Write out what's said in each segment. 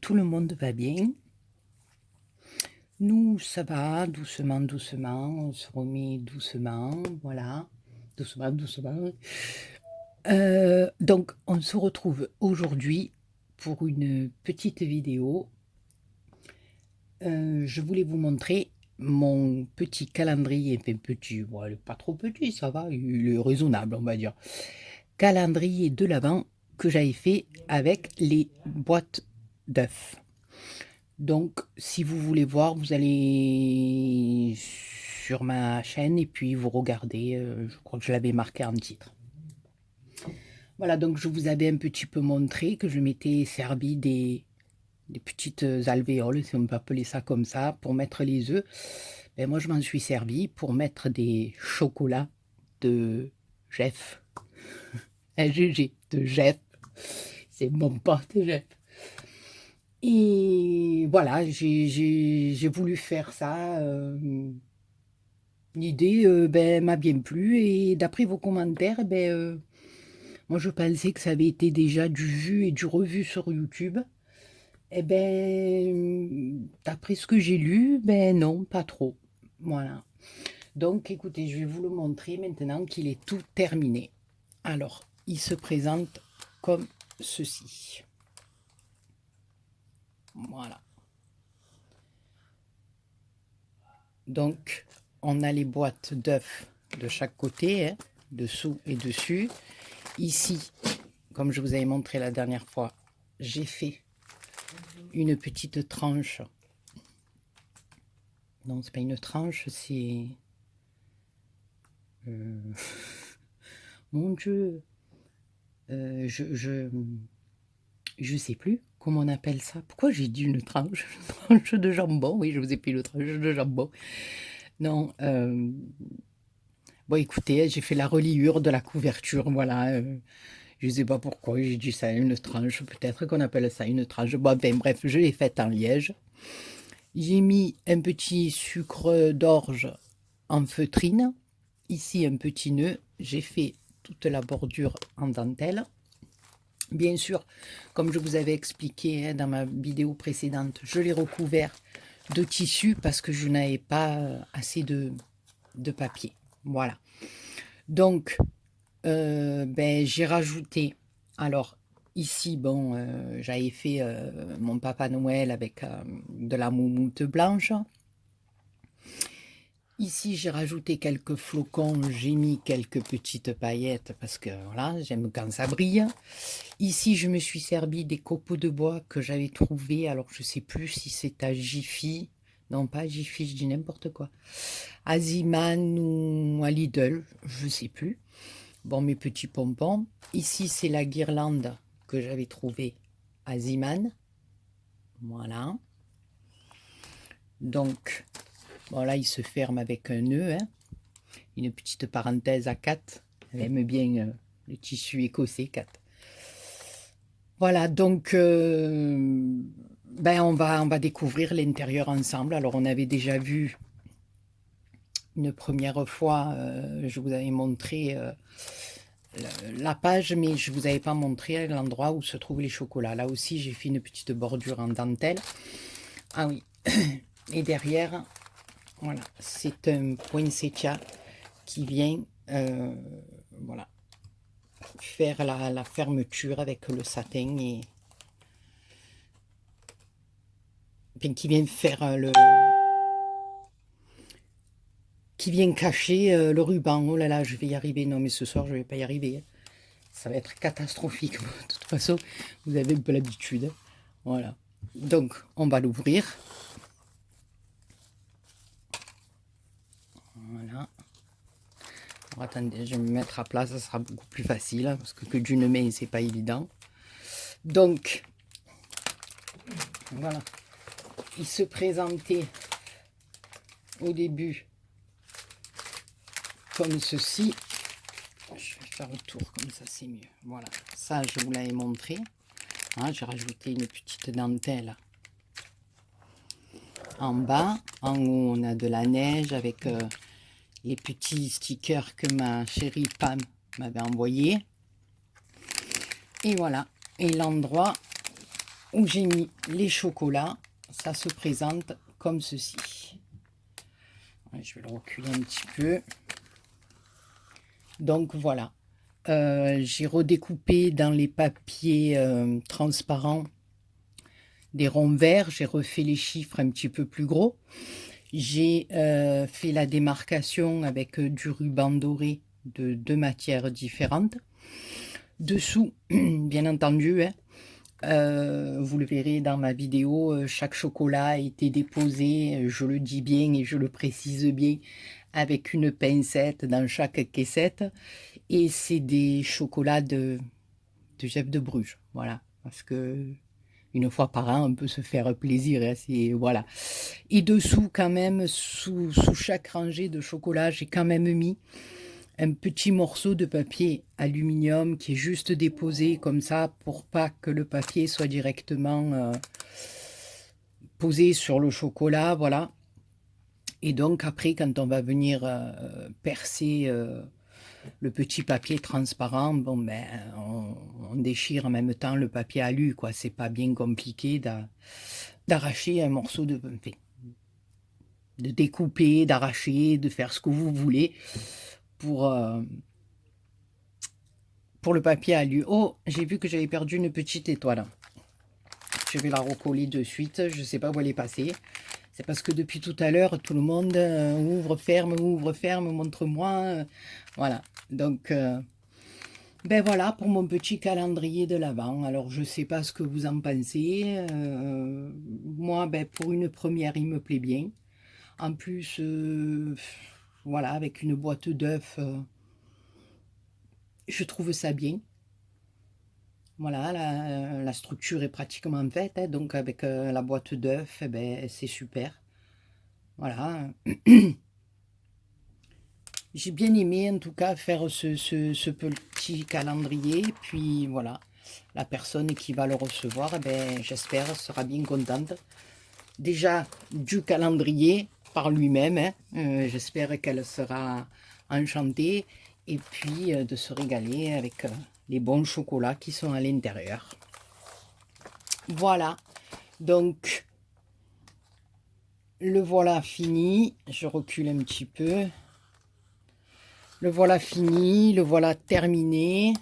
Tout le monde va bien. Nous, ça va, doucement, doucement. On se remet doucement, voilà. Doucement, doucement. Donc, on se retrouve aujourd'hui pour une petite vidéo. Je voulais vous montrer mon petit calendrier, enfin petit, bon, pas trop petit, ça va, il est raisonnable, on va dire. Calendrier de l'Avent que j'avais fait avec les boîtes d'œufs. Donc, si vous voulez voir, vous allez sur ma chaîne et puis vous regardez, je crois que je l'avais marqué en titre. Voilà, donc je vous avais un petit peu montré que je m'étais servi des petites alvéoles, si on peut appeler ça comme ça, pour mettre les œufs. Ben, moi, je m'en suis servi pour mettre des chocolats de Jeff. GG, de Jeff. C'est mon pote Jeff. Et voilà, j'ai voulu faire ça. L'idée ben, m'a bien plu et d'après vos commentaires, ben, moi je pensais que ça avait été déjà du vu et du revu sur YouTube. Eh ben, d'après ce que j'ai lu, ben non, pas trop. Voilà. Donc écoutez, je vais vous le montrer maintenant qu'il est tout terminé. Alors, il se présente comme ceci. Voilà. Donc, on a les boîtes d'œufs de chaque côté, hein, dessous et dessus. Ici, comme je vous avais montré la dernière fois, j'ai fait une petite tranche. Non, c'est pas une tranche, c'est... Mon Dieu, je sais plus comment on appelle ça. Pourquoi j'ai dit une tranche? Une tranche de jambon, oui, je vous ai pris une tranche de jambon. Non, bon, écoutez, j'ai fait la reliure de la couverture, voilà. Je ne sais pas pourquoi j'ai dit ça, une tranche. Peut-être qu'on appelle ça une tranche. Bon, ben, bref, je l'ai faite en liège. J'ai mis un petit sucre d'orge en feutrine. Ici, un petit nœud. J'ai fait toute la bordure en dentelle. Bien sûr, comme je vous avais expliqué hein, dans ma vidéo précédente, je l'ai recouvert de tissu parce que je n'avais pas assez de papier. Voilà. Donc, ben, j'ai rajouté, alors ici, bon, j'avais fait mon Papa Noël avec de la moumoute blanche. Ici, j'ai rajouté quelques flocons, j'ai mis quelques petites paillettes parce que voilà, j'aime quand ça brille. Ici, je me suis servi des copeaux de bois que j'avais trouvés, alors je sais plus si c'est à Jiffy, non pas à Jiffy, je dis n'importe quoi, à Ziman ou à Lidl, je sais plus. Bon, mes petits pompons. Ici, c'est la guirlande que j'avais trouvée à Ziman. Voilà. Donc, bon, là, il se ferme avec un nœud. Hein. Une petite parenthèse à 4. Elle aime bien le tissu écossais, 4. Voilà, donc, ben, on va découvrir l'intérieur ensemble. Alors, on avait déjà vu une première fois, je vous avais montré... la page, mais je ne vous avais pas montré l'endroit où se trouvent les chocolats. Là aussi, j'ai fait une petite bordure en dentelle. Ah oui, et derrière, voilà, c'est un poinsettia qui vient voilà, faire la fermeture avec le satin et enfin, qui vient faire qui vient cacher le ruban. Oh là là, je vais y arriver. Non, mais ce soir, je ne vais pas y arriver. Ça va être catastrophique. De toute façon, vous avez un peu l'habitude. Voilà. Donc, on va l'ouvrir. Voilà. Alors, attendez, je vais me mettre à plat, ça sera beaucoup plus facile, hein, parce que d'une main, c'est pas évident. Donc, voilà. Il se présentait au début comme ceci. Je vais faire le tour, comme ça c'est mieux. Voilà, ça je vous l'avais montré. Hein, j'ai rajouté une petite dentelle en bas. En haut, on a de la neige avec les petits stickers que ma chérie Pam m'avait envoyé. Et voilà. Et l'endroit où j'ai mis les chocolats, ça se présente comme ceci. Je vais le reculer un petit peu. Donc voilà. J'ai redécoupé dans les papiers transparents des ronds verts. J'ai refait les chiffres un petit peu plus gros. J'ai fait la démarcation avec du ruban doré de deux matières différentes. Dessous, bien entendu, hein, vous le verrez dans ma vidéo, chaque chocolat a été déposé, je le dis bien et je le précise bien, avec une pincette dans chaque caissette. Et c'est des chocolats de Jeff de Bruges, voilà. Parce que une fois par an, on peut se faire plaisir, hein, voilà. Et dessous, quand même, sous chaque rangée de chocolat, j'ai quand même mis un petit morceau de papier aluminium qui est juste déposé comme ça pour pas que le papier soit directement posé sur le chocolat, voilà. Et donc après, quand on va venir percer le petit papier transparent, bon ben, on déchire en même temps le papier alu, quoi. C'est pas bien compliqué d'arracher un morceau de découper, d'arracher, de faire ce que vous voulez pour le papier alu. Oh, j'ai vu que j'avais perdu une petite étoile. Je vais la recoller de suite. Je sais pas où elle est passée. C'est parce que depuis tout à l'heure, tout le monde ouvre, ferme, montre-moi. Voilà. Donc, ben voilà pour mon petit calendrier de l'Avent. Alors, je sais pas ce que vous en pensez. Moi, ben, pour une première, il me plaît bien. En plus, voilà, avec une boîte d'œufs, je trouve ça bien. Voilà, la structure est pratiquement faite, hein, donc avec la boîte d'œufs, eh ben, c'est super. Voilà. J'ai bien aimé en tout cas faire ce petit calendrier. Puis voilà, la personne qui va le recevoir, eh ben, j'espère, sera bien contente. Déjà du calendrier par lui-même, hein, j'espère qu'elle sera enchantée. Et puis de se régaler avec les bons chocolats qui sont à l'intérieur. Voilà, donc le voilà fini. Je recule un petit peu. Le voilà fini, le voilà terminé.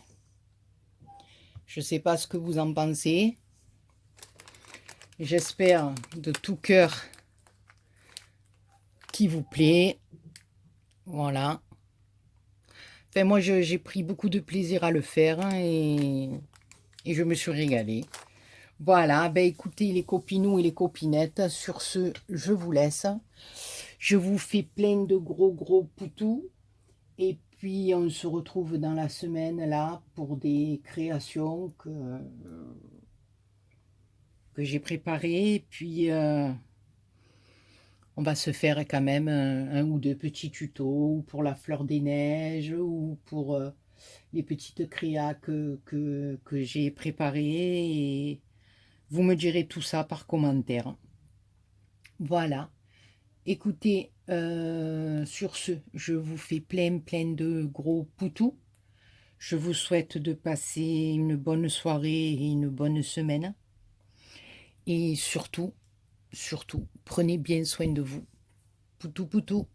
Je ne sais pas ce que vous en pensez. J'espère de tout cœur qu'il vous plaît. Voilà. Enfin, moi, j'ai pris beaucoup de plaisir à le faire, hein, et je me suis régalée. Voilà, ben écoutez les copinous et les copinettes, sur ce, je vous laisse. Je vous fais plein de gros poutous. Et puis, on se retrouve dans la semaine, là, pour des créations que j'ai préparées. Et puis, on va se faire quand même un ou deux petits tutos pour la fleur des neiges ou pour les petites créas que j'ai préparées. Et vous me direz tout ça par commentaire. Voilà. Écoutez, sur ce, je vous fais plein de gros poutous. Je vous souhaite de passer une bonne soirée et une bonne semaine. Et surtout, prenez bien soin de vous. Poutou poutou.